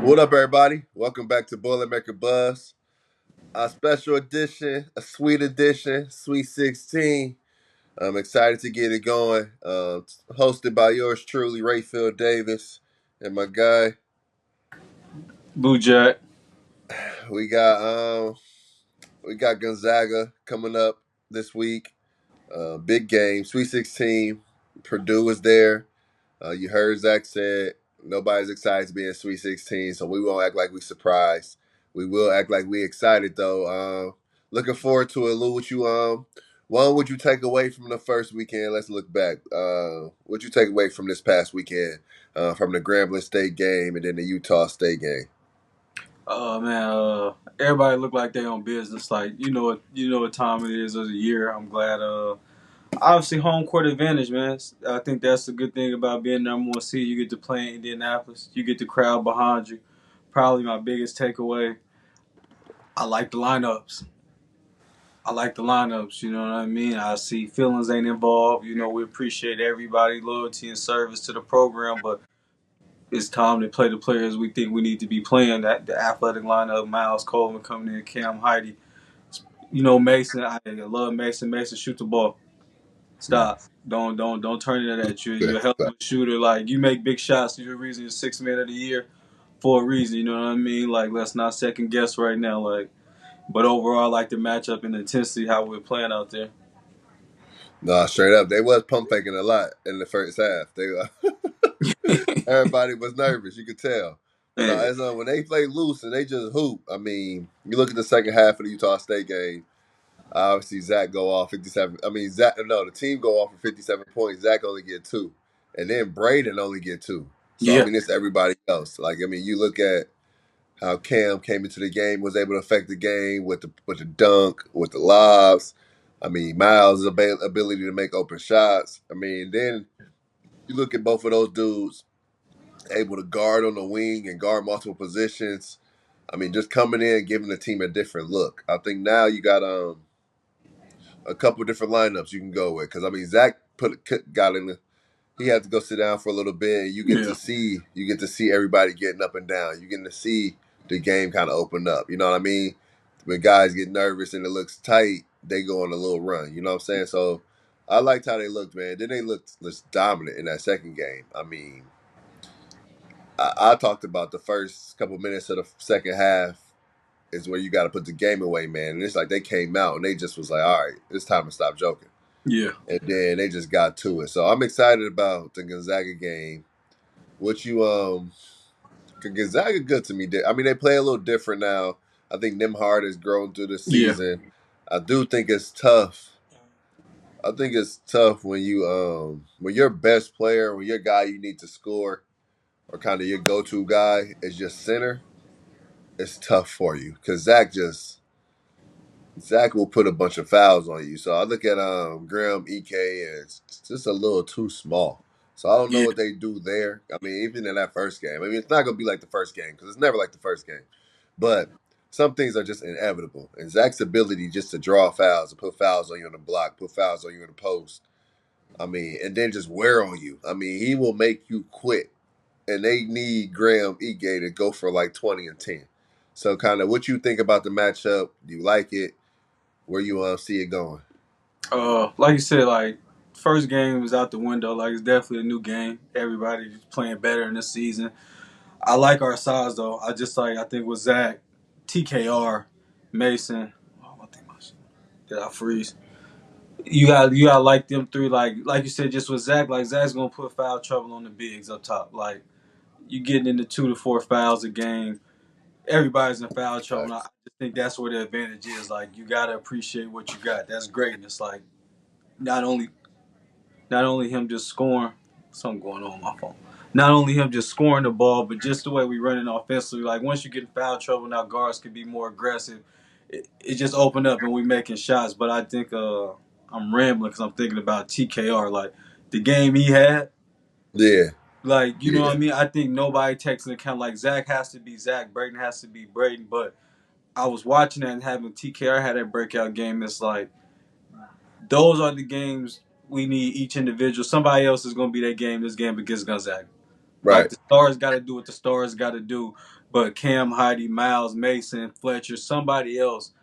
What up, everybody? Welcome back to Boilermaker Buzz. A special edition, a sweet edition, Sweet 16. I'm excited to get it going. Hosted by yours truly, Rayfield Davis, and my guy. Blue Jack. We got we got Gonzaga coming up this week. Big game, Sweet 16. Purdue is there. You heard Zach said nobody's excited to be in Sweet 16, so we won't act like we surprised. We will act like we excited though. Looking forward to it. Lou, what would you take away from the first weekend? Let's look back. What you take away from this past weekend, from the Grambling State game and then the Utah State game? Oh man, everybody look like they on business. Like you know what time it is of the year. I'm glad. Obviously home court advantage, man. I think that's the good thing about being number one seed. You get to play in Indianapolis. You get the crowd behind you. Probably my biggest takeaway. I like the lineups. You know what I mean? I see feelings ain't involved. You know, we appreciate everybody loyalty and service to the program, but it's time to play the players we think we need to be playing. That the athletic lineup: Miles Coleman coming in, Cam Heidi. You know Mason. I love Mason. Mason, shoot the ball. Stop. Don't turn it at you. You're a hell of a shooter. Like you make big shots. You're the reason you're sixth man of the year for a reason. You know what I mean? Like let's not second guess right now. Like, but overall, I like the matchup and the intensity how we're playing out there. Nah, straight up, they was pump faking a lot in the first half. Everybody was nervous. You could tell. But Yeah, when they play loose and they just hoop, I mean, you look at the second half of the Utah State game. Obviously, Zach go off 57. I mean, the team go off for 57 points. Zach only get two, and then Braden only get two. So I yeah, mean, it's everybody else. Like I mean, you look at how Cam came into the game, was able to affect the game with the dunk, with the lobs. I mean, Miles' ability to make open shots. I mean, then you look at both of those dudes able to guard on the wing and guard multiple positions. I mean, just coming in, giving the team a different look. I think now you got a couple different lineups you can go with because I mean Zach got in the he had to go sit down for a little bit. And yeah. you get to see everybody getting up and down. You get to see the game kind of open up. You know what I mean? When guys get nervous and it looks tight, they go on a little run. You know what I'm saying? So I liked how they looked, man. Then they looked dominant in that second game. I mean, I talked about the first couple minutes of the second half is where you got to put the game away, man. And it's like they came out and they just was like, all right, it's time to stop joking. Yeah. And then they just got to it. So I'm excited about the Gonzaga game. What you 'cause Gonzaga good to me. I mean, they play a little different now. I think Nimhard has grown through the Yeah. season. I do think it's tough. I think it's tough when your best player, when your guy you need to score, or kind of your go-to guy is your center. It's tough for you because Zach will put a bunch of fouls on you. So I look at Graham Ek and it's just a little too small. So I don't know Yeah. what they do there. I mean, even in that first game. I mean, it's not gonna be like the first game because it's never like the first game. But some things are just inevitable. And Zach's ability just to draw fouls, to put fouls on you on the block, put fouls on you in the post. I mean, and then just wear on you. I mean, he will make you quit. And they need Graham Ige to go for like 20 and 10. So kind of what you think about the matchup? Do you like it? Where you see it going? Like you said, like first game was out the window. Like it's definitely a new game. Everybody's playing better in this season. I like our size though. I think with Zach, TKR, Mason. Oh, I think did I freeze? You got to like them three. Like you said, just with Zach. Like Zach's gonna put foul trouble on the bigs up top. Like you getting into 2 to 4 fouls a game. Everybody's in foul trouble. And I Facts. just think that's where the advantage is. Like you gotta appreciate what you got. That's greatness. Like not only not only him just scoring, something going on my phone. Not only him just scoring the ball, but just the way we running offensively. Like once you get in foul trouble, now guards can be more aggressive. It just opened up and we making shots. But I think I'm rambling because I'm thinking about TKR. Like the game he had, Yeah, like you know what yeah, I mean. I think nobody takes into account like Zach has to be Zach, Braden has to be Braden. But I was watching that and having TKR had that breakout game. It's like those are the games we need each individual. Somebody else is going to be that game. This game against Gonzaga. Like right. the stars got to do what the stars got to do. but Cam, Heidi, Miles, Mason, Fletcher, somebody else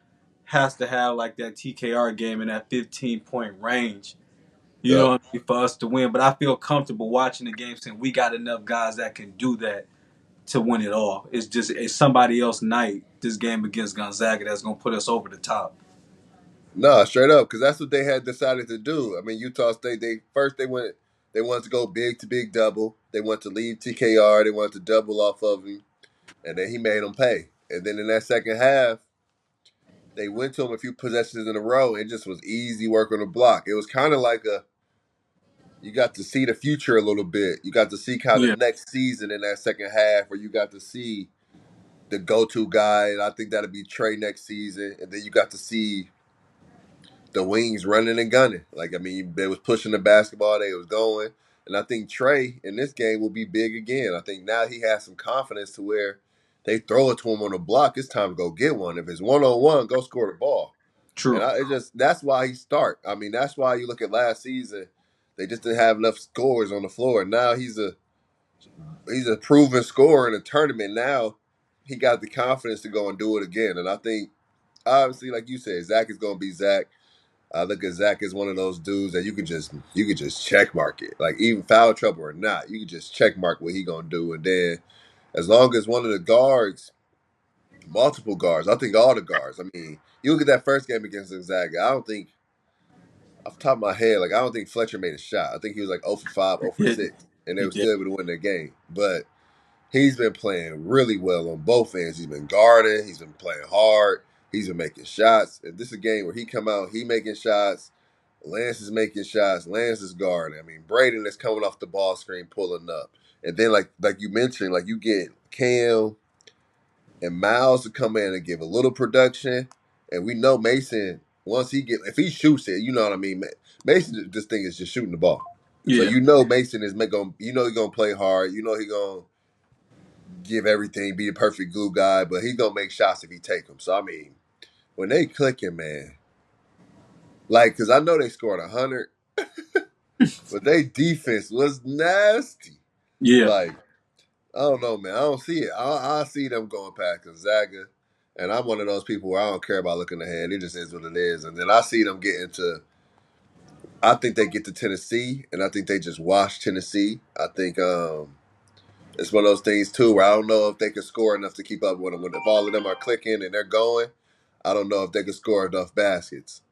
has to have like that TKR game in that 15-point range. You know Yep. what I mean, for us to win. But I feel comfortable watching the game saying we got enough guys that can do that to win it all. It's just it's somebody else night this game against Gonzaga that's gonna put us over the top. No, straight up, because that's what they had decided to do. I mean, Utah State. They wanted to go big to big double. They wanted to leave TKR. They wanted to double off of him, and then he made them pay. And then in that second half, they went to him a few possessions in a row. It just was easy work on the block. It was kind of like you got to see the future a little bit. You got to see kind of Yeah, next season in that second half, where you got to see the go-to guy, and I think that'll be Trey next season. And then you got to see the wings running and gunning. Like, I mean, they was pushing the basketball, they was going. And I think Trey in this game will be big again. I think now he has some confidence to where they throw it to him on the block. It's time to go get one. If it's 1-on-1, go score the ball. And true. it just that's why he start. I mean, that's why you look at last season, they just didn't have enough scores on the floor. Now he's a proven scorer in a tournament. Now he got the confidence to go and do it again. And I think obviously, like you said, Zach is going to be Zach. I look at Zach as one of those dudes that you could just check mark it, like even foul trouble or not, you could just check mark what he gonna do, and then as long as one of the guards, multiple guards, I think all the guards. I mean, you look at that first game against Gonzaga. I don't think, off the top of my head, like I don't think Fletcher made a shot. I think he was like 0 for 5, 0 for Yeah, 6, and they he were did. still able to win that game. But he's been playing really well on both ends. He's been guarding. He's been playing hard. He's been making shots. If this is a game where he come out, he making shots. Lance is making shots. Lance is guarding. I mean, Braden is coming off the ball screen, pulling up, and then like you mentioned, like you get Cam and Miles to come in and give a little production, and we know Mason once if he shoots it, you know what I mean. Mason, this thing is just shooting the ball, so Yeah, you know Mason is going. You know he's gonna play hard. You know he's gonna give everything, be a perfect glue guy, but he's gonna make shots if he take them. So I mean, when they clicking, man, like because I know they scored 100, but they defense was nasty. yeah, Like I don't know, man. I don't see it. I see them going past Gonzaga, and I'm one of those people where I don't care about looking ahead. It just is what it is. And then I see them getting to. I think they get to Tennessee, and I think they just wash Tennessee. I think it's one of those things too where I don't know if they can score enough to keep up with them. When if all of them are clicking and they're going, I don't know if they can score enough baskets.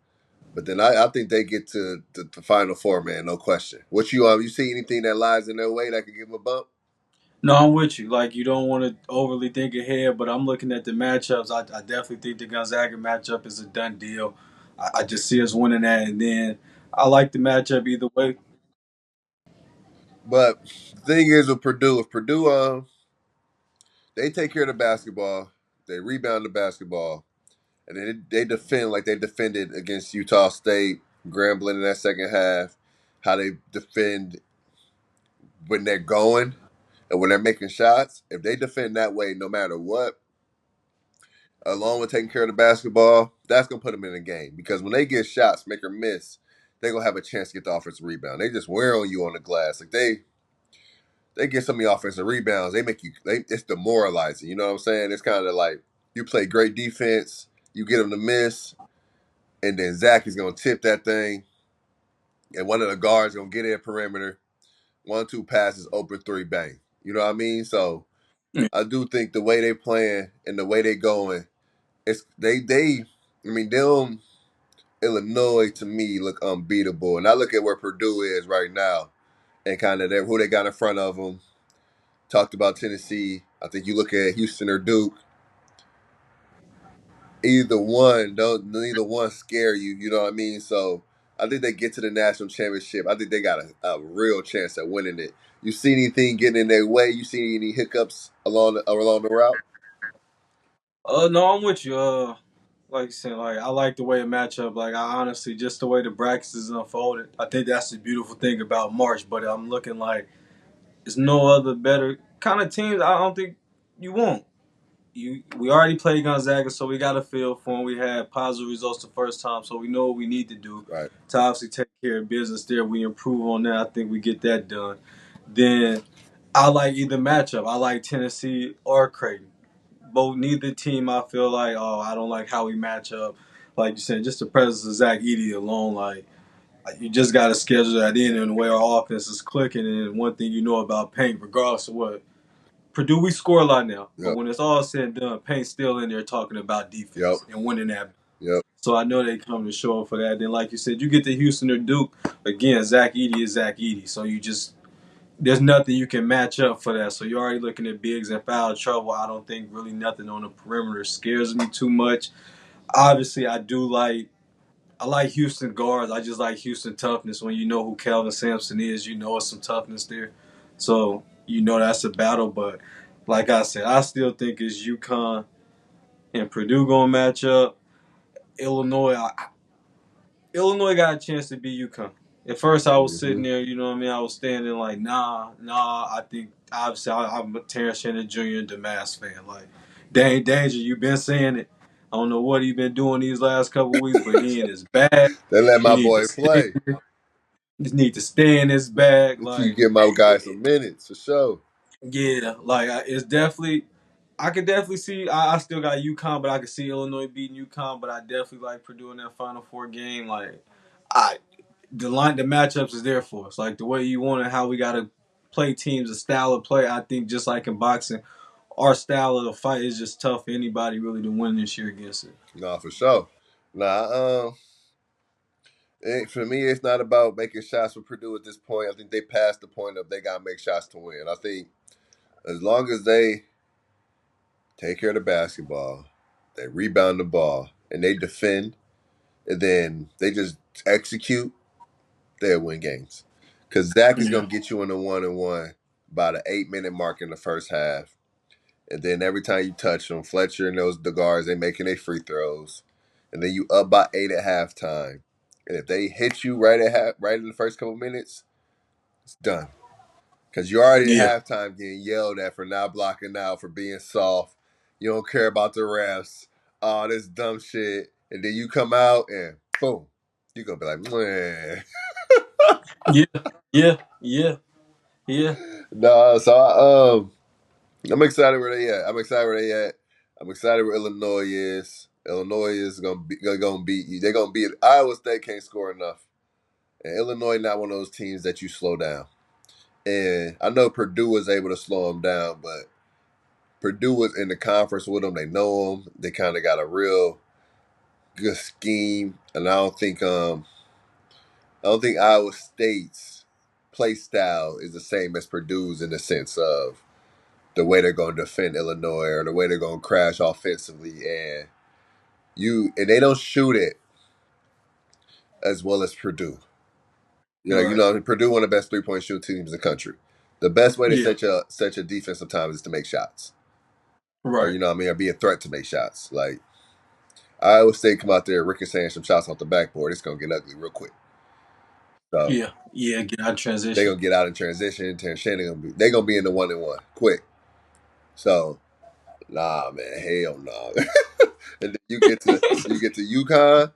But then I think they get to the Final Four, man, no question. What you see anything that lies in their way that could give them a bump? no, I'm with you. Like you don't want to overly think ahead, but I'm looking at the matchups. I definitely think the Gonzaga matchup is a done deal. I just see us winning that, and then I like the matchup either way. But the thing is with Purdue, if Purdue they take care of the basketball, they rebound the basketball, and then they defend like they defended against Utah State, Grambling in that second half, how they defend when they're going and when they're making shots. If they defend that way, no matter what, along with taking care of the basketball, that's gonna put them in the game because when they get shots, make or miss, they're gonna have a chance to get the offensive rebound. They just wear on you on the glass. Like they get some of the offensive rebounds. It's demoralizing. You know what I'm saying? It's kind of like you play great defense, you get them to miss, and then Zach is gonna tip that thing, and one of the guards gonna get in perimeter, 1-2 passes, open three, bang. You know what I mean? So Yeah. I do think the way they playing and the way they going, it's they. I mean, them Illinois to me look unbeatable, and I look at where Purdue is right now, and kind of who they got in front of them. Talked about Tennessee. I think you look at Houston or Duke. Neither one scare you. You know what I mean? So I think they get to the national championship. I think they got a real chance at winning it. You see anything getting in their way? You see any hiccups along the route? No, I'm with you. Like you said, like I like the way it match up. Like I honestly, just the way the brackets is unfolded, I think that's the beautiful thing about March. But I'm looking like there's no other better kind of teams. I don't think you won't. We already played Gonzaga, so we got a feel for them. We had positive results the first time, so we know what we need to do Right. to obviously take care of business there. We improve on that. I think we get that done. Then I like either matchup. I like Tennessee or Creighton. neither team. I feel like, oh, I don't like how we match up. Like you said, just the presence of Zach Edey alone, like you just got to schedule that in and the way our offense is clicking. And one thing you know about Paint, regardless of what Purdue, we score a lot now, but Yep. when it's all said and done, Paint's still in there talking about Yep. defense and winning that. Yep. So I know they come to show up for that. Then, like you said, you get to Houston or Duke again. Zach Edey is Zach Edey, so you just there's nothing you can match up for that. So you're already looking at bigs and foul trouble. I don't think really nothing on the perimeter scares me too much. Obviously, I like Houston guards. I just like Houston toughness. When you know who Calvin Sampson is, you know it's some toughness there. So you know that's a battle. But like I said, I still think it's UConn and Purdue gonna match up. Illinois, Illinois got a chance to beat UConn. At first, I was Mm-hmm. sitting there, you know what I mean? I was standing like, nah. I think, obviously, I'm a Terrence Shannon Jr. and Damas fan. Like, dang, Danger, you been saying it. I don't know what he been doing these last couple of weeks, but he in his bag. They let He my need to boy stay. play. He need to stay in his bag. You Like, give my guy some minutes for sure. yeah, like it's definitely. I could definitely see. I still got UConn, but I could see Illinois beating UConn. But I definitely like Purdue in that Final Four game. Like, I the matchups is there for us. Like the way you want it, how we gotta play teams, a style of play. I think just like in boxing, our style of the fight is just tough for anybody really to win this year against it. Nah, for sure. Nah, for me, it's not about making shots for Purdue at this point. I think they passed the point of they gotta make shots to win. I think as long as they take care of the basketball, they rebound the ball, and they defend, and then they just execute, they'll win games. Because Zach is Yeah, gonna get you in the 1-on-1 by the 8-minute mark in the first half. And then every time you touch them, Fletcher and the guards, they making their free throws. And then you up by 8 at halftime. And if they hit you right in the first couple minutes, it's done. Because you're already yeah, at halftime getting yelled at for not blocking out, for being soft. You don't care about the refs. All this dumb shit. And then you come out and boom. You're going to be like, man. yeah, yeah, yeah, yeah, No, so I'm excited where they at. I'm excited where they at. I'm excited where Illinois is. Illinois is gonna beat you. They're gonna beat Iowa State. Can't score enough, and Illinois not one of those teams that you slow down. And I know Purdue was able to slow them down, but Purdue was in the conference with them. They know them. They kind of got a real good scheme, and I don't think Iowa State's play style is the same as Purdue's in the sense of the way they're going to defend Illinois or the way they're going to crash offensively, and they don't shoot it as well as Purdue. right, Purdue one of the best 3-point shooting teams in the country. The best way to yeah, set your defensive time is to make shots, or right, or be a threat to make shots. Like Iowa State come out there ricocheting some shots off the backboard, it's gonna get ugly real quick. So yeah, yeah. Get out of they're transition. gonna get out in transition. Terrence Shannon they're gonna be in the 1-on-1 quick. So nah, man, hell no. And then you get to UConn.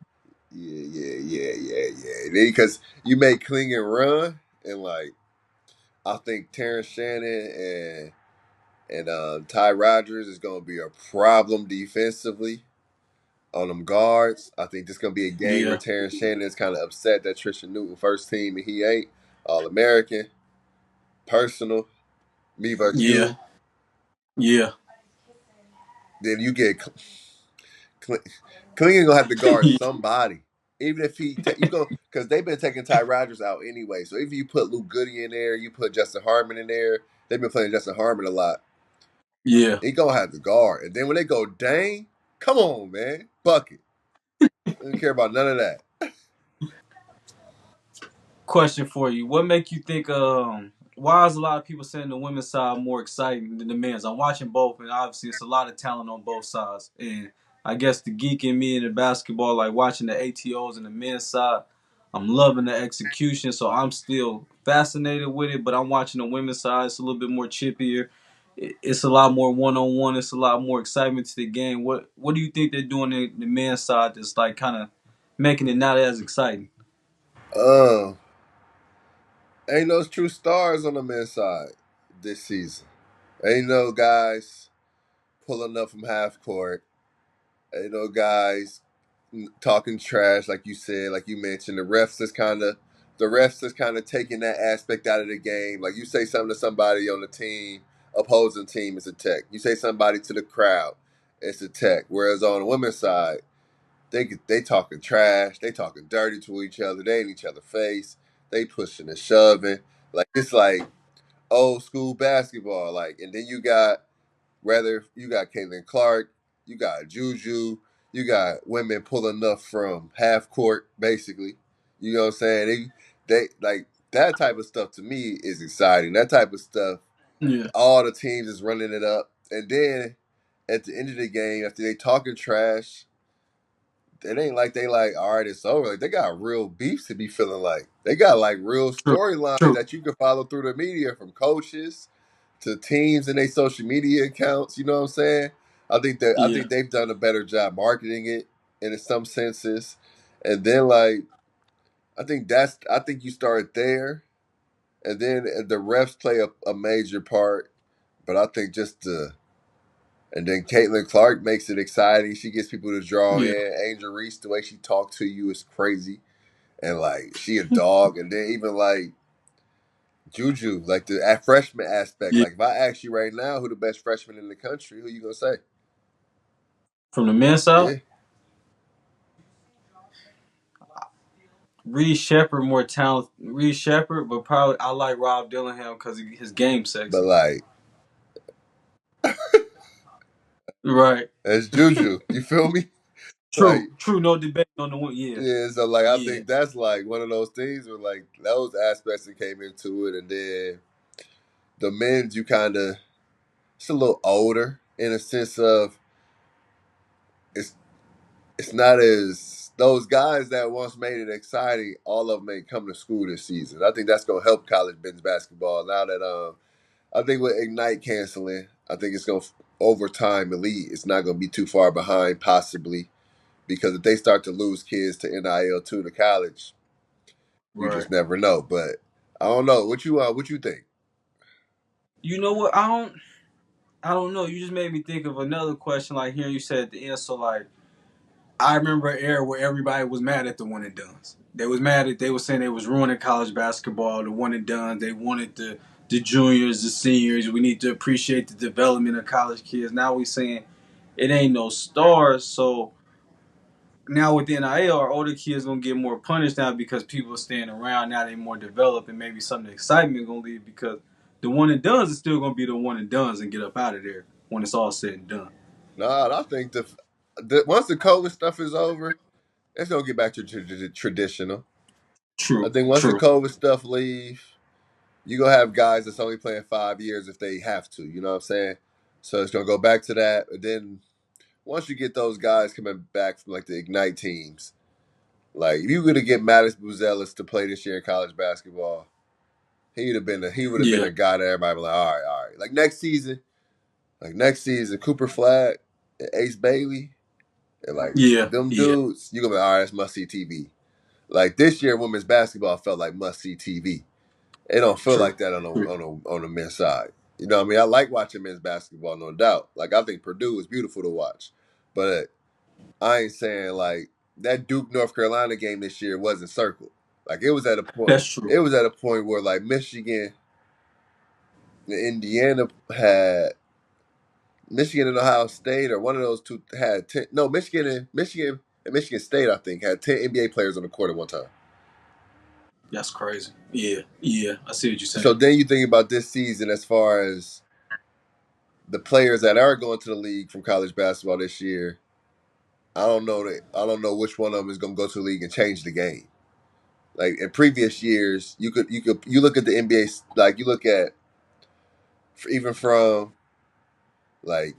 Yeah. Because you make Klingon run, and like I think Terrence Shannon and Ty Rodgers is going to be a problem defensively on them guards. I think this is going to be a game where Yeah, Terrence Shannon is kind of upset that Tristan Newton first team and he ain't All American. Personal, me versus yeah, you. yeah, Then you get Klingon gonna have to guard yeah, somebody. Even if you go because they've been taking Ty Rodgers out anyway. So if you put Luke Goody in there, you put Justin Harmon in there. They've been playing Justin Harmon a lot. yeah. He gonna have to guard. And then when they go, dang, come on, man, bucket. I don't care about none of that. Question for you: what make you think? Why is a lot of people saying the women's side more exciting than the men's? I'm watching both, and obviously it's a lot of talent on both sides. And I guess the geek in me in the basketball, like watching the ATOs and the men's side, I'm loving the execution. So I'm still fascinated with it. But I'm watching the women's side; it's a little bit more chippier. It's a lot more one on one. It's a lot more excitement to the game. What do you think they're doing in the men's side that's like kind of making it not as exciting? Um, ain't no true stars on the men's side this season. Ain't no guys pulling up from half court. Guys talking trash, like you said, like you mentioned. The refs is kind of taking that aspect out of the game. Like you say something to somebody on the team, opposing team, it's a tech. You say somebody to the crowd, it's a tech. Whereas on the women's side, they talking trash, they talking dirty to each other, they in each other's face, they pushing and shoving. Like it's like old school basketball. Like, and then you got Caitlin Clark, you got Juju, you got women pulling up from half court, basically. You know what I'm saying? They like that type of stuff to me is exciting. That type of stuff, Yeah, all the teams is running it up. And then at the end of the game, after they talking trash, it ain't like they like, all right, it's over. Like they got real beefs to be feeling like. They got like real true, storylines true. that you can follow through the media from coaches to teams and their social media accounts. You know what I'm saying? I Yeah, think they've done a better job marketing it in some senses. And then like I think you start there, and then the refs play a major part. But I think just the and then Caitlin Clark makes it exciting. She gets people to draw yeah, in. Angel Reese, the way she talks to you is crazy. And like she a dog. And then even like Juju, like the freshman aspect. yeah. Like if I ask you right now who the best freshman in the country, who you gonna say? From the men's side, Yeah. Reed Shepard more talented. Reed Shepard, but probably I like Rob Dillingham because his game But sexy. like Right. that's Juju. You feel me? Like True. True. No debate on the one. Yeah. yeah, so like I Yeah. think that's like one of those things where like those aspects that came into it, and then the men's you kind of it's a little older in a sense of it's it's not as those guys that once made it exciting. All of them ain't come to school this season. I think that's gonna help college men's basketball now that I think with Ignite canceling, I think it's gonna over time elite. It's not gonna be too far behind possibly because if they start to lose kids to NIL to the college, you Right. just never know. But I don't know what you think. You know what? I don't know. You just made me think of another question. Like here, you said at the end. So like, I remember an era where everybody was mad at the one and dones. They was mad at. They were saying they was ruining college basketball. The one and done. They wanted the juniors, the seniors. We need to appreciate the development of college kids. Now we saying it ain't no stars. So now with the NIL, our older kids gonna get more punished now because people are staying around. Now they more developed and maybe some of the excitement gonna leave because the one and dones is still gonna be the one and dones and get up out of there when it's all said and done. Nah, I think the once the COVID stuff is over, it's gonna get back to traditional. I True, think once the true. COVID stuff leave, you gonna have guys that's only playing 5 years if they have to. You know what I'm saying? So it's gonna go back to that. And then once you get those guys coming back from like the Ignite teams, like if you were to get Mattis Buzelis to play this year in college basketball, he would have been Yeah, a guy that everybody was like, all right. Like next season, Cooper Flag and Ace Bailey and like yeah, them yeah. dudes, you gonna be all right. That's must see TV. Like this year, women's basketball felt like must see TV. It don't feel True, like that true. on the men's side. You know what I mean? I like watching men's basketball, no doubt. Like I think Purdue is beautiful to watch, but I ain't saying like that Duke North Carolina game this year wasn't circled. Like it was at a point. That's true. It was at a point where like Michigan, and Indiana had Michigan and Ohio State, or one of those two had 10. No, Michigan and Michigan State, I think, had 10 NBA players on the court at one time. That's crazy. Yeah, yeah. I see what you're So saying. then you think about this season as far as the players that are going to the league from college basketball this year. I don't know which one of them is going to go to the league and change the game. Like in previous years, you look at the NBA, like you look at even from like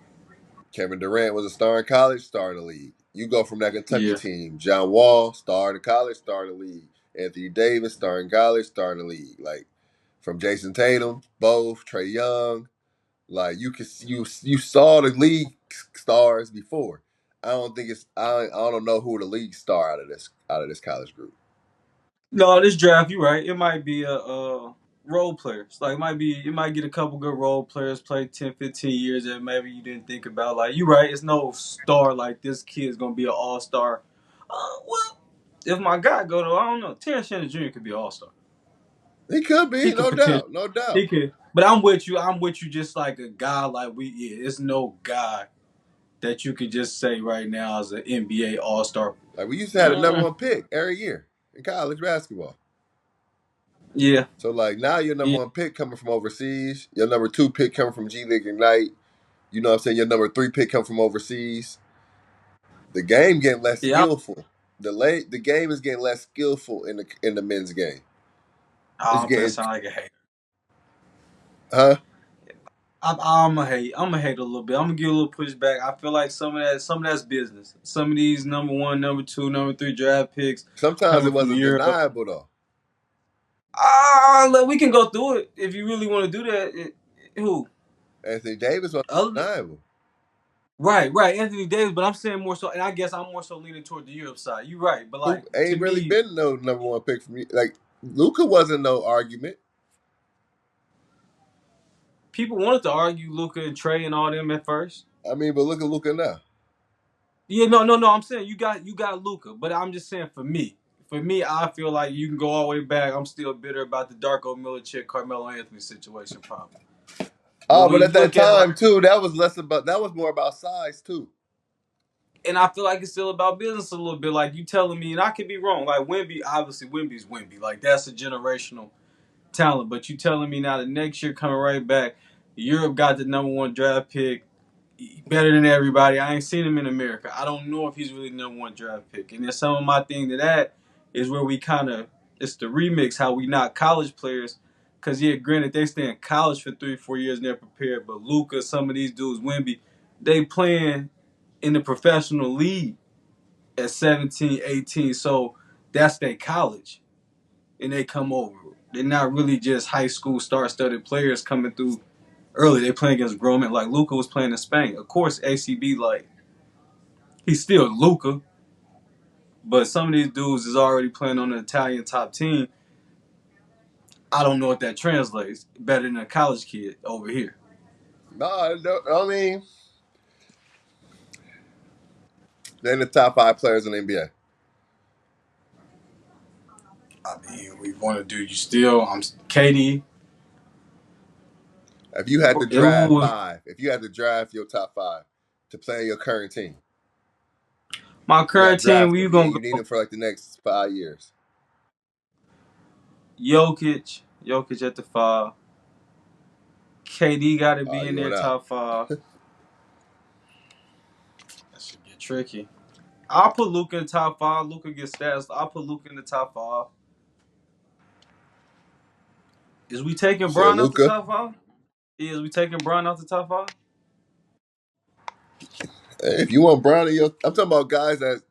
Kevin Durant was a star in college, star in the league. You go from that Kentucky Yeah, team, John Wall, star in college, star in the league. Anthony Davis, star in college, star in the league. Like from Jason Tatum, both Trey Young. Like you saw the league stars before. I don't know who the league star out of this college group. no, this draft, you're right. It might be a role players. Like it might get a couple good role players, play 10, 15 years that maybe you didn't think about. Like you're right, it's no star like this kid's gonna be an all-star. Well, if my guy go to, I don't know, Terrence Shannon Jr. could be an all-star. He could He be, could no potentially. doubt, no doubt. He could. But I'm with you. I'm with you. Just like a guy, like it's no guy that you could just say right now as an NBA All Star. Like we used to have the number one pick every year in college basketball. Yeah. So like now your number Yeah. one pick coming from overseas, your number 2 pick coming from G League Ignite. You know what I'm saying? Your number 3 pick come from overseas. The game getting less skillful. The game is getting less skillful in the men's game. It's I'm gonna getting, sound like a hater. huh? I'm a hate. I'm a hate a little bit. I'm gonna give a little pushback. I feel like some of that's business. Some of these number 1, number 2, number 3 draft picks Sometimes coming it from wasn't Europe. deniable though. We can go through it if you really want to do that. Who? Anthony Davis was undeniable. Right, Anthony Davis, but I'm saying more so, and I guess I'm more so leaning toward the Europe side. You're right, but like Who ain't really been no number 1 pick from you. Like Luka wasn't no argument. People wanted to argue Luka and Trey and all them at first. I mean, but look at Luka now. Yeah, no. I'm saying you got Luka, but I'm just saying for me, I feel like you can go all the way back. I'm still bitter about the Darko Milicic, Carmelo Anthony situation, probably. But at that time too, that was more about size too. And I feel like it's still about business a little bit. Like you telling me, and I could be wrong. Like Wemby, obviously Wemby's Wemby. Like that's a generational talent. But you telling me now the next year coming right back, Europe got the number 1 draft pick, better than everybody. I ain't seen him in America. I don't know if he's really the number 1 draft pick. And then some of my thing to that is where we it's the remix, how we not college players. Because, yeah, granted, they stay in college for 3-4 years and they're prepared. But Luka, some of these dudes, Wemby, they playing in the professional league at 17, 18. So that's their college. And they come over. They're not really just high school star-studded players coming through early. They playing against grown men. Like Luka was playing in Spain. Of course, ACB, like, he's still Luka. But some of these dudes is already playing on the Italian top team. I don't know if that translates better than a college kid over here. No, I mean, they're in the top 5 players in the NBA. I mean, we want to do you still. I'm KD. If you had to draft 5, if you had to draft your top 5 to play on your current team, my current team, you need them for like the next 5 years. Jokic at the 5. KD got to be in their top 5. That should get tricky. I'll put Luka in the top 5. Luka gets stats. I'll put Luka in the top 5. Is we taking Bron out the top 5? Yeah, is we taking Bron out the top 5? If you want Bron, I'm talking about guys that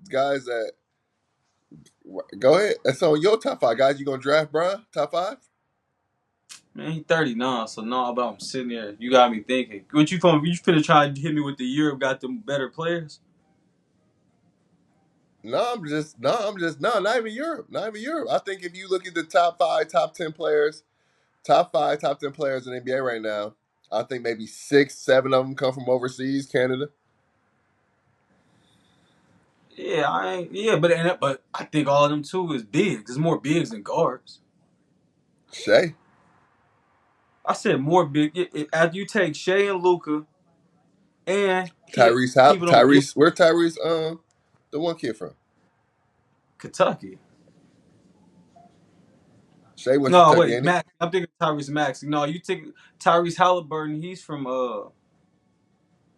go ahead. That's on your top 5 guys. You gonna draft Bron top 5? Man, he 39, so no, but I'm sitting there. You got me thinking. What you finna try to hit me with the Europe got them better players? Not even Europe. Not even Europe. I think if you look at the top 5, top 10 players, top 5, top 10 players in the NBA right now, I think maybe 6, 7 of them come from overseas, Canada. Yeah, but I think all of them too is bigs. There's more bigs than guards. Shea. I said more big. After you take Shea and Luka, and Tyrese, where Tyrese, the one kid from? Kentucky. Shea was Kentucky, wait, Max. I'm thinking Tyrese Maxey. No, you take Tyrese Halliburton. He's from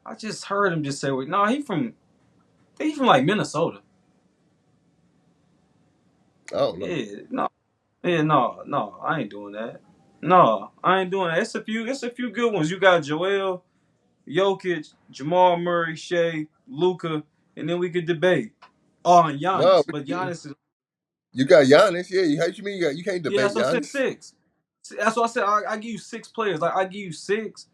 I just heard him just say, no, he's from like Minnesota. Oh no. No, I ain't doing that. No, I ain't doing that. It's a few good ones. You got Joel, Jokic, Jamal Murray, Shea, Luka, and then we could debate. Oh, and Giannis. No, but Giannis is. You got Giannis, yeah. How you mean you can't debate Giannis? Yeah, that's 6. That's what I said. I give you 6 players. Like I give you 6,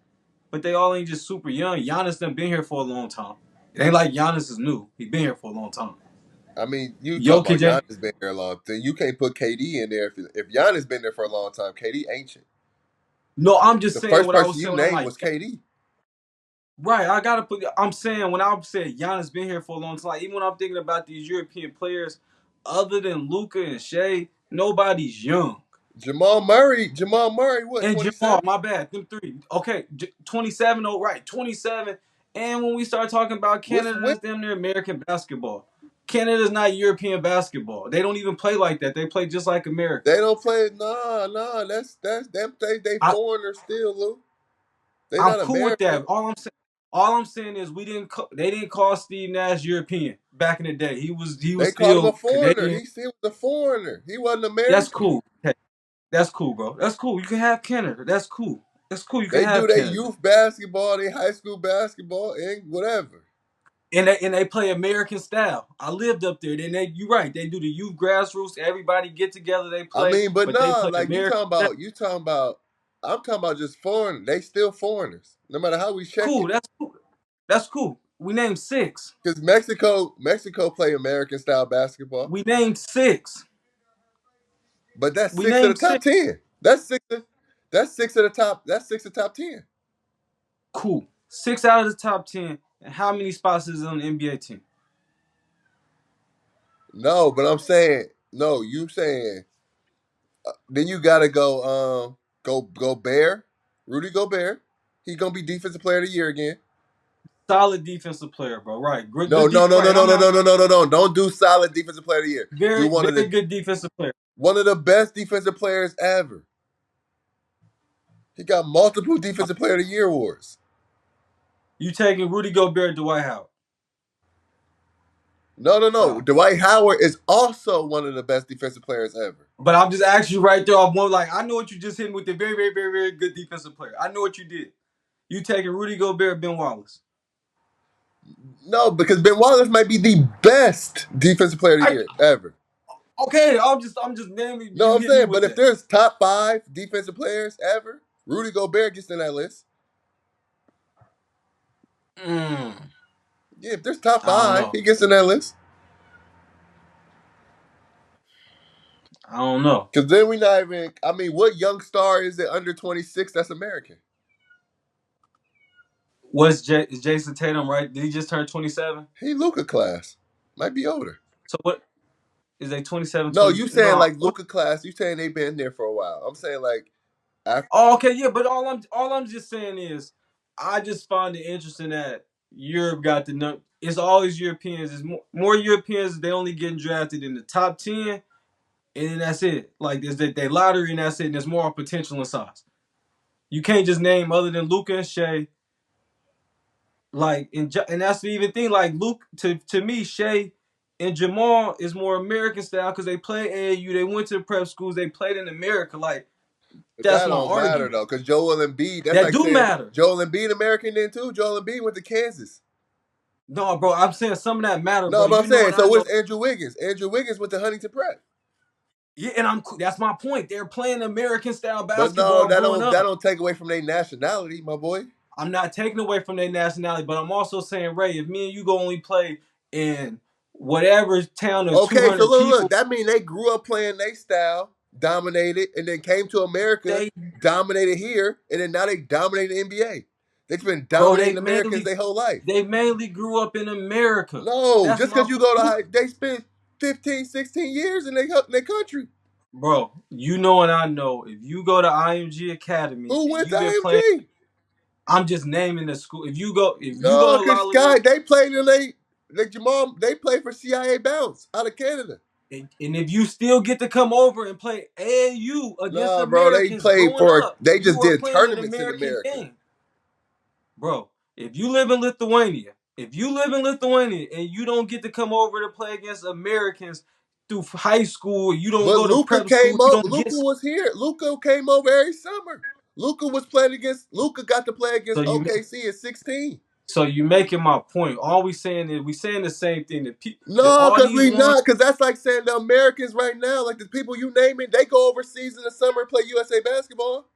but they all ain't just super young. Giannis done been here for a long time. It ain't like Giannis is new. He been here for a long time. I mean, you talk about Giannis been there a long time. You can't put KD in there if Giannis been there for a long time. KD ancient. No, I'm just The saying first what I person was you saying when I'm named like, was KD. right, I gotta put. I'm saying when I said Giannis been here for a long time, like, even when I'm thinking about these European players, other than Luca and Shea, nobody's young. Jamal Murray, what, And Jamal, 27? my bad, them three. Okay, 27. Oh, right, 27. And when we start talking about What's Canada, when that's damn near American basketball. Canada's not European basketball. They don't even play like that. They play just like America. they don't play? Nah. That's them. They I, foreigners still, Lou. They I'm not cool with that. American. All I'm saying is they didn't call Steve Nash European back in the day. He was They called him a still foreigner. Canadian. He was a foreigner. He wasn't That's American. cool. Hey, that's cool, bro. That's cool. You can have Canada. That's cool. That's cool. You can They do have their Canada. youth basketball, their high school basketball, and whatever. And they play American style. I lived up there. Then you right. They do the youth grassroots. Everybody get together. They I play, mean, but but they nah, play like American style. I'm talking about just foreign. They still foreigners, no matter how we check Cool. it. That's cool. That's cool. We named six. Because Mexico play American style basketball, We named six. but that's We six of the named top six. 10. That's six of the top. That's six of the top 10. Cool. Six out of the top 10. And how many spots is on the NBA team? No, but I'm saying no. You saying then you gotta go Bear, Rudy Gobert. He gonna be defensive player of the year again. Solid defensive player, bro. Right. Good, No, good no, deep. no, no, Right. no, I'm no, not no, no, no, no, no. Don't do solid defensive player of the year. Do very, very good defensive player. one of the best defensive players ever. He got multiple defensive player of the year awards. You taking Rudy Gobert, Dwight Howard? No, no, no. Wow. Dwight Howard is also one of the best defensive players ever. But I'm just asking you right there off one, like, I know what you just hit me with the very, very, very, very good defensive player. I know what you did. You taking Rudy Gobert, Ben Wallace. No, because Ben Wallace might be the best defensive player of the I year ever. okay. I'm just naming No, you I'm hit me saying, but with if that. there's top 5 defensive players ever, Rudy Gobert gets in that list. Mm, Yeah, if there's top I don't 5, know. he gets in that list. I don't know. Because then we not even. I mean, what young star is it under 26 that's American? Is Jason Tatum right? Did he just turn 27? He Luca class. Might be older. So what is they 27, No, you 20? saying No. like Luca class. You saying they been there for a while. I'm saying like after. Oh, okay, yeah. But all I'm just saying is, I just find it interesting that Europe got the number. It's always Europeans. It's more Europeans. They only getting drafted in the top 10, and then that's it. Like there's they lottery, and that's it. And there's more potential and size. You can't just name other than Luca and Shea. Like and that's the even thing. Like Luke to me, Shea and Jamal is more American style because they play AAU. They went to the prep schools. They played in America. Like But that's that my don't matter argument. though, because Joel Embiid. That's That like do saying matter. Joel Embiid American then too. Joel Embiid went to Kansas. No, bro, I'm saying some of that matter, No, bro. but I'm You know saying and I so. know. What's Andrew Wiggins? Andrew Wiggins went to Huntington Prep. Yeah, and that's my point. They're playing American style But no, basketball growing that up. don't take away from their nationality, my boy. I'm not taking away from their nationality, but I'm also saying, Ray, if me and you go only play in whatever town of Okay, so 200 look, people, that means they grew up playing their style, dominated, and then came to America, they, dominated here, and then now they dominate the NBA. They've been bro, dominating Americans their whole life. they mainly grew up in America. No, That's just my because you go to point. high, they spend 15, 16 years in their country. Bro, you know and I know. If you go to IMG Academy Who and went to you've been playing, IMG? I'm just naming the school. If you go No, to because La La Sky, they played in Jamal, they played for CIA Bounce out of Canada. and if you still get to come over and play AAU against Nah, bro, Americans growing up, they you just are did playing an tournaments in American America. game. Bro, if you live in Lithuania, and you don't get to come over to play against Americans through high school, you don't But go to Luca prep school, came you up. don't get Luca was here. Luca came over every summer. Luca got to play so against you OKC at 16. so you making my point. All we saying is we saying the same thing that No, all because these we ones, not. Because that's like saying the Americans right now, like the people you naming, they go overseas in the summer and play USA basketball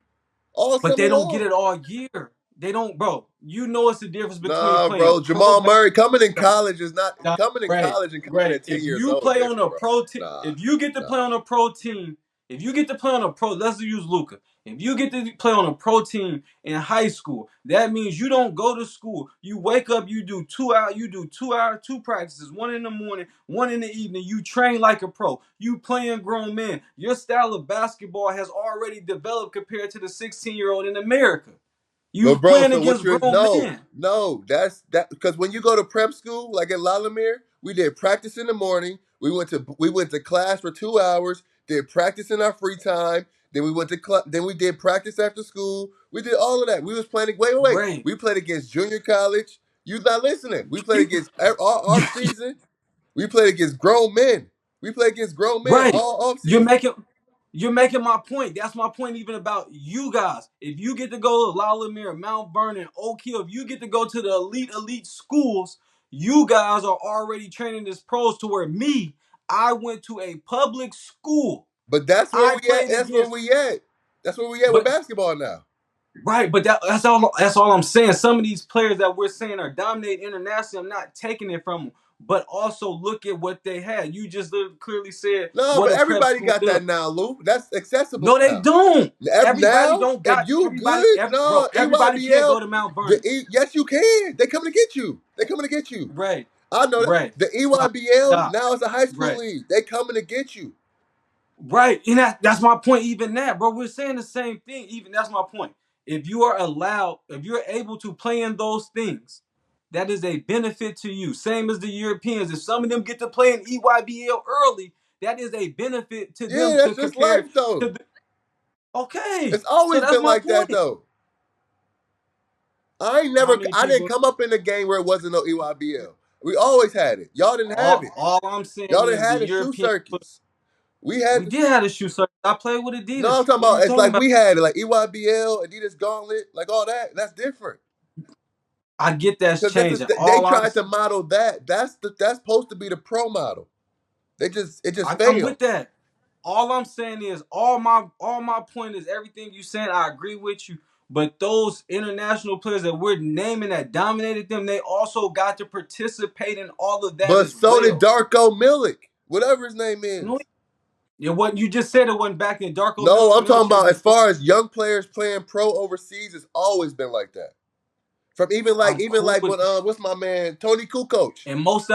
all but summer they don't get long. it all year. They don't, bro. You know it's the difference between Nah, playing bro. pro Jamal Murray coming in basketball. college is not coming in Right, college and coming right. at 10 If years you old is play on different, a bro. pro team, Nah, if you get to play nah. on a pro team If you get to play on a pro, let's use Luca. If you get to play on a pro team in high school, that means you don't go to school. You wake up, you do 2 hours, two practices, one in the morning, one in the evening. You train like a pro. You playing grown men. Your style of basketball has already developed compared to the 16-year-old in America. You But bro, playing so what against you're grown men. no, that's that because when you go to prep school, like at Lalamere, we did practice in the morning. We went to class for 2 hours, did practice in our free time. Then we went to then we did practice after school. We did all of that. We was playing. Wait. Right. We played against junior college. You not listening? We played You, against all off season. We played against grown men. We played against grown men right. all off You're season. making You're making my point. That's my point even about you guys. If you get to go to Lalamere, Mount Vernon, Oak Hill, if you get to go to the elite schools, you guys are already training as pros to where I went to a public school. But that's where I we at. played That's where against, we at. That's where we at with but basketball now. right, but that's all I'm saying. Some of these players that we're saying are dominating internationally, I'm not taking it from them. But also look at what they had. You just clearly said No, what but a prep everybody school got does. that now, Lou. That's accessible No, they now. don't. Everybody Now, don't if got you everybody. good, no, Bro, everybody can't go EYBL, to Mount Vernon. yes, you can. They coming to get you. They coming to get you. Right, I know that. right. The Stop, EYBL stop. now it's a high school Right, league. They coming to get you. right. And that's my point. Even that, bro. We're saying the same thing. Even that's my point. If you are allowed, if you're able to play in those things, that is a benefit to you. Same as the Europeans. If some of them get to play in EYBL early, that is a benefit to Yeah, them that's to just compare life to though. the. Okay, It's so always that's been my like that point. though. How many I didn't people? come up in a game where it wasn't no EYBL. We always had it. Y'all didn't have it. All I'm saying Y'all didn't is the have the shoe European. circuits. We had We did have a shoe circuit. I played with no, I'm Adidas. talking What are about you it's talking like about? we had it, like EYBL, Adidas Gauntlet, like all that. That's different. I get that's Because changing. they All I'm tried to model that. That's supposed to be the pro model. It just I'm failed. with that. All I'm saying is all my point is everything you saying. I agree with you. But those international players that we're naming that dominated them, they also got to participate in all of that But as so did well. Darko Milicic, whatever his name No, is. yeah, what you just said it wasn't back in. Darko No, I'm talking Milicic about was. as far as young players playing pro overseas, it's always been like that. From I'm even cool like with when what's my man Tony Kukoc. and most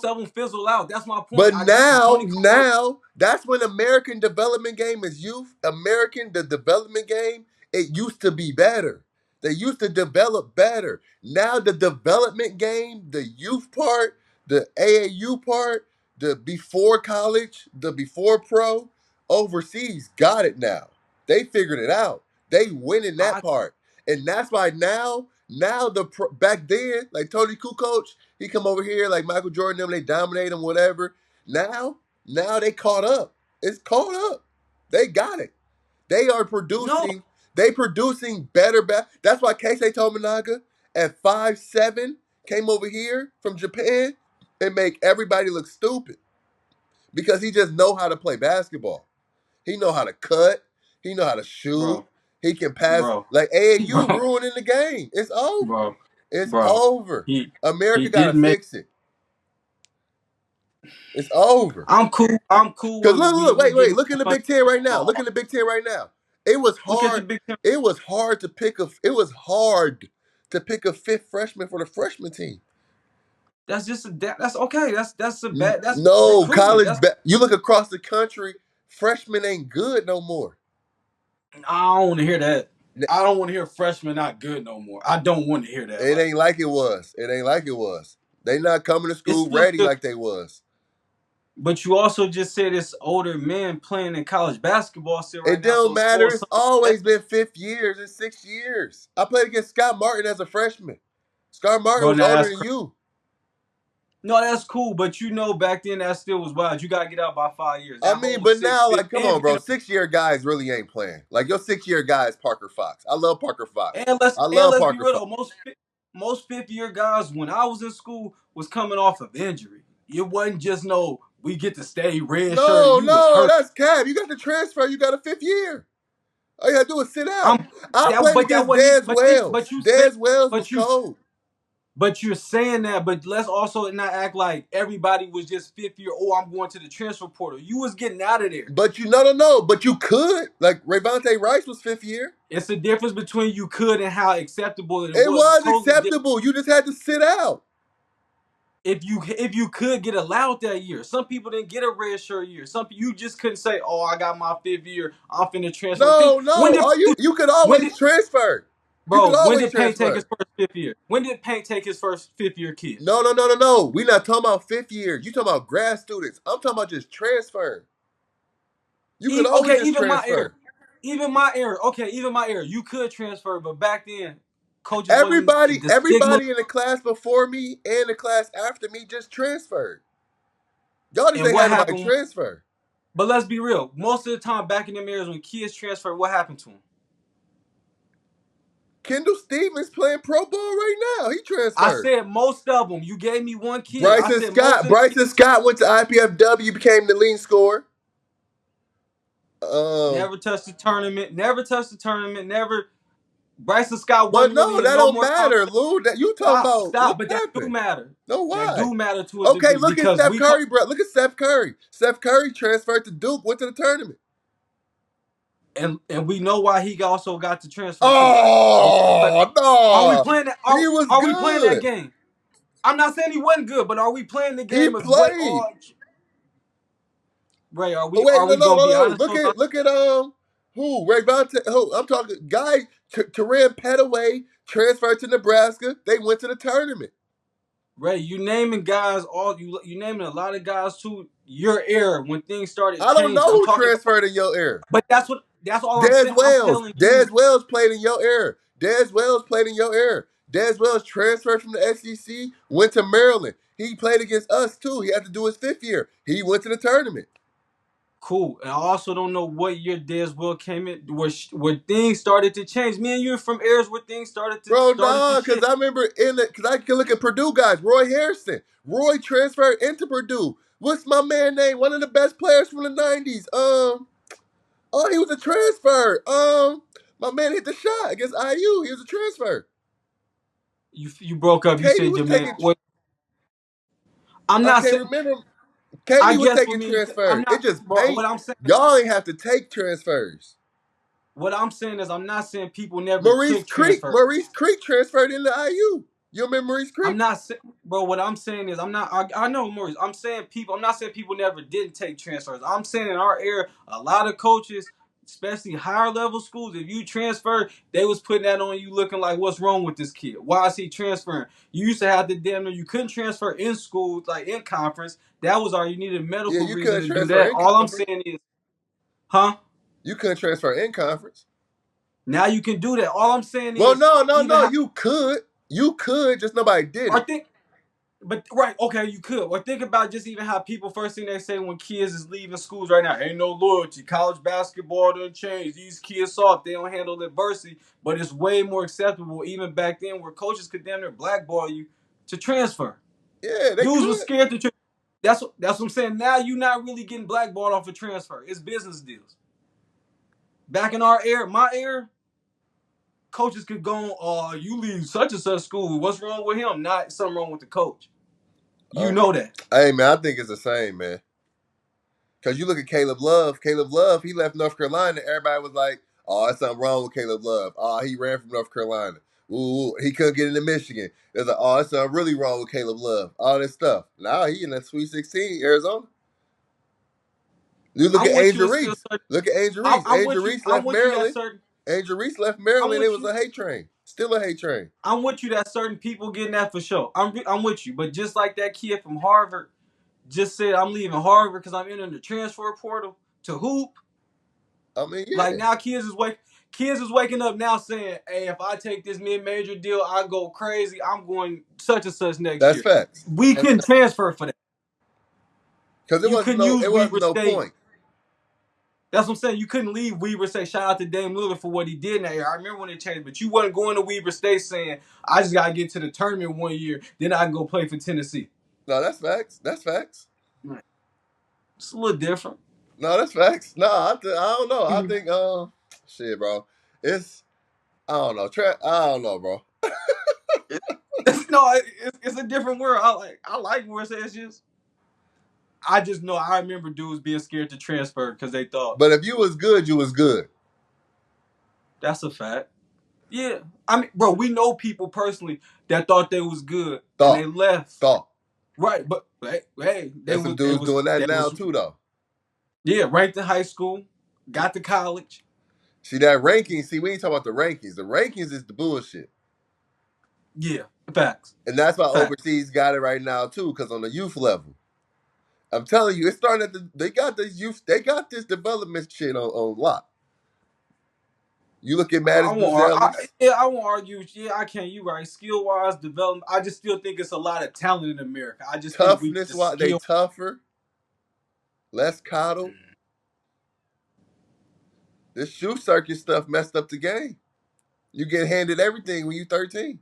of them fizzle out. That's my point. But I get you, Tony Kukoc. now that's when American development game is youth. The development game, it used to be better. They used to develop better. Now the development game, the youth part, the AAU part, the before college, the before pro, overseas got it now. They figured it out. They winning that I part. And that's why now back then, like Tony Kukoc, he come over here like Michael Jordan, them they dominate him, whatever. Now, now they caught up. It's caught up. They got it. They are no. producing. They producing better. That's why Keisei Tominaga at 5'7" came over here from Japan and make everybody look stupid because he just know how to play basketball. He know how to cut. He know how to shoot. Bro, He can pass. bro, Like AAU bro, ruining the game. It's over. bro, It's bro. over. He he America gotta didn't make. fix it. It's over. I'm cool. I'm cool Cause with look, we wait. getting Look in the money. Big Ten right now. Oh, Look in the Big Ten right now. It was look at the hard. Big Ten. It was hard to pick a. It was hard to pick a fifth freshman for the freshman team. That's just that's okay. That's a bad. That's No recruitment. college. That's You look across the country. Freshmen ain't good no more. I don't want to hear that. I don't want to hear freshmen not good no more. I don't want to hear that. It Like ain't like it was. It ain't like it was. They not coming to it's school still ready good. like they was. But you also just said it's older men playing in college basketball still It right now. don't So matter. small. It's always been 5 years and 6 years. I played against Scott Martin as a freshman. Scott Martin Bro, was now older that's than you. no, that's cool. But back then that still was wild. You gotta get out by 5 years. I That mean, whole but six, now, fifth, like, come on, bro. being 6 year guys really ain't playing. Like your 6 year guy is Parker Fox. I love Parker Fox. And let's I and love let's be Parker real Fox. though. Most fifth year guys when I was in school was coming off of injury. It wasn't just no we get to stay red shirt. You was No, hurt. that's cap. You got the transfer. You got a 5 year. All you gotta do is sit out. I'm I that played but that against wasn't Dez but this but Wells. you said Dez Wells was but you cold. But you're saying that, but let's also not act like everybody was just fifth year. Oh, I'm going to the transfer portal. You was getting out of there. But no. But you could. Like Ravonte Rice was 5th year. It's the difference between you could and how acceptable it It was. It's was totally different. acceptable. You just had to sit out. If you could get allowed that year, some people didn't get a red shirt year. Some people you just couldn't say, "Oh, I got my 5th year. I'm finna transfer." No. When did All you could when always did transfer. You could bro? When always did Payne take his transfer. first 5th year? When did Payne take his first 5th year kid? No. We not talking about 5th year. You talking about grad students. I'm talking about just transfer. You could always Okay, just transfer. even my era. Okay, even my era. You could transfer, but back then, coaches wasn't the stigma. Everybody in the class before me and the class after me just transferred. Y'all just And ain't what had nobody happened? transfer. But let's be real. Most of the time, back in them eras when kids transfer, what happened to them? Kendall Stevens playing pro ball right now. He I transferred. said most of them. You gave me one kid. I said most of the Bryson kids Scott went to IPFW, became the leading scorer. never touched the tournament. Never touched the tournament. Never. Bryson Scott But wasn't really no, in that no don't more matter, conversation. Lou. That you talking about what But that do happened? matter. No, That why? do matter to a Okay, degree look at because Steph we. Curry, bro. Look at Steph Curry. Steph Curry transferred to Duke, went to the tournament. And we know why he also got the transfer too. Oh Are we no, playing that? he was Are we playing that good. game? I'm not saying he wasn't good, but are we playing the He game of what? played. Ray, are Oh we wait, are we gonna be no. honest with us? Look at who Ray Vontae. Who I'm talking guy Terran Petaway transferred to Nebraska. They went to the tournament. Ray, you naming guys you naming a lot of guys to your era when things started I don't changing. know I'm who talking, transferred in your era. but that's all I'm Dez saying. I'm Wells. telling you, Dez Wells played in your era. Dez Wells played in your era. Dez Wells transferred from the SEC, went to Maryland. He played against us too. He had to do his 5th year. He went to the tournament. cool. And I also don't know what year Dez Will came in where things started to change. Me and you are from eras where things Bro, started to nah, because shift. I remember because I can look at Purdue guys. Roy Harrison. Roy transferred into Purdue. What's my man name? One of the best players from the 90s. He was a transfer. My man hit the shot against IU. He was a transfer. You broke up. You Katie said was your man. taking, What? I'm I not can't saying. remember. I Katie was guess for taking me, I'm transfers. It not. just Bro, paint. Y'all ain't have to take transfers. what I'm saying is I'm not saying people never took transfer. Maurice Creek transferred into IU. You remember Maurice I'm Creek? not saying, bro. What I'm saying is, I'm not. I know Maurice. I'm saying people. I'm not saying people never didn't take transfers. I'm saying in our era, a lot of coaches, especially higher level schools, if you transfer, they was putting that on you, looking like, what's wrong with this kid? Why is he transferring? You used to have to damn near you couldn't transfer in school, like in conference. That was all you needed a Yeah, medical you reason couldn't to do transfer that. in All I'm conference. saying is, huh? You couldn't transfer in conference. Now you can do that. All I'm saying Well, is, even no. You could. You could. Just nobody did or it. think. But right, okay, you could. Or think about just even how people first thing they say when kids is leaving schools right now, ain't no loyalty. College basketball done changed. These kids soft, they don't handle adversity. But it's way more acceptable even back then where coaches could damn near blackball you to transfer. Yeah, they Dudes was could. scared to that's what I'm saying. Now you're not really getting blackballed off a transfer. It's business deals. Back in our era, my era, coaches could go on, you leave such and such school. What's wrong with him? Not something wrong with the coach. You know that. Hey man, I think it's the same, man. Cause you look at Caleb Love. Caleb Love, he left North Carolina. Everybody was like, "Oh, there's something wrong with Caleb Love. Oh, he ran from North Carolina. Ooh, he couldn't get into Michigan." There's like, "Oh, there's something really wrong with Caleb Love." All this stuff. Now he in that Sweet 16, Arizona. You look I'm at with you. Angel It's still Reese. certain. Look at Angel Reese. I'm Angel with you. Reese I'm left with you that Maryland. certain. Angel Reese left I'm Maryland. It with was you. a hate train. Still a hate train. I'm with you that certain people getting that for sure. I'm with you. But just like that kid from Harvard just said, I'm leaving Harvard because I'm entering the transfer portal to hoop. I mean, Like yeah. now, kids is waking up now saying, "Hey, if I take this mid-major deal, I go crazy. I'm going such and such next That's year." facts. We couldn't transfer for that. Because You couldn't use it Weber wasn't no State. point. That's what I'm saying. You couldn't leave Weber State. Shout out to Dame Lillard for what he did in that year. I remember when it changed, but you wasn't going to Weber State saying, I just got to get to the tournament one year, then I can go play for Tennessee. No, that's facts. That's facts. It's a little different. No, that's facts. No, I don't know. I think shit, bro. It's I don't know. I don't know, bro. No, it's a different world. I like Morris Hedges. I just know I remember dudes being scared to transfer because they thought But if you was good, you was good. that's a fact. Yeah, I mean, bro, we know people personally that thought they was good and they Thought, left. thought. Right, but hey, There's some dudes doing that they now was too, though. yeah, ranked in high school, got to college. See that ranking? See, we ain't talking about the rankings. The rankings is the bullshit, Yeah, facts, and that's why facts. overseas got it right now too. Because on the youth level, I'm telling you, it's starting at they got this youth. They got this development shit on lock. You look at Mattis Buzelis. I won't argue. Yeah, I can't. You right. Skill wise, development. I just still think it's a lot of talent in America. I just think we Toughness, the why they skill. tougher, less coddled. This shoe circuit stuff messed up the game. You get handed everything when you 13.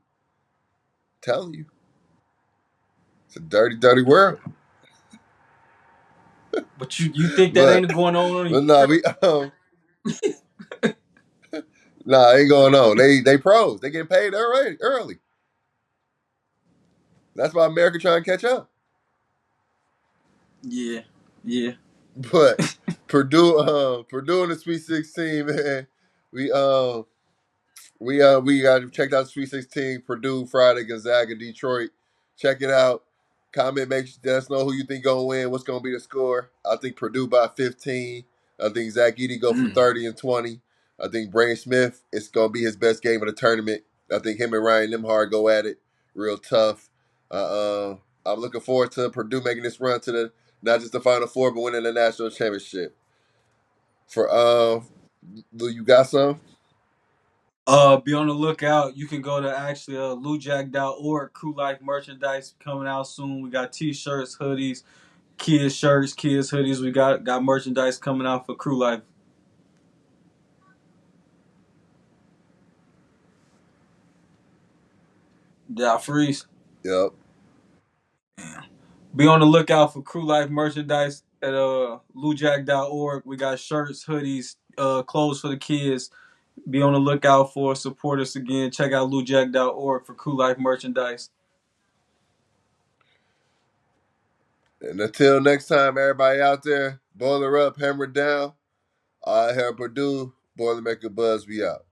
Telling you, it's a dirty, dirty world. But you think that But ain't going on in but no, Europe? we nah, ain't going on. They pros. They getting paid early. Early. That's why America trying to catch up. Yeah, yeah. But Purdue in the Sweet 16, man. We we got checked out the Sweet 16. Purdue Friday, Gonzaga, Detroit. Check it out. Comment, let us know who you think gonna win. What's gonna be the score? I think Purdue by 15. I think Zach Edey go for 30 and 20. I think Brain Smith, it's gonna be his best game of the tournament. I think him and Ryan Nimhard go at it real tough. I'm looking forward to Purdue making this run to the not just the Final Four, but winning the national championship. For Lou, you got some? Be on the lookout. You can go to actually lujack.org. Crew Life merchandise coming out soon. We got t-shirts, hoodies, kids shirts, kids hoodies. We got merchandise coming out for Crew Life. Did I freeze? Yep. Be on the lookout for Crew Life merchandise at lujack.org. We got shirts, hoodies, clothes for the kids. Be on the lookout for support us again. Check out lujack.org for Crew Life merchandise. And until next time, everybody out there, boiler up, hammer down. I have Purdue, Boilermaker Buzz, we out.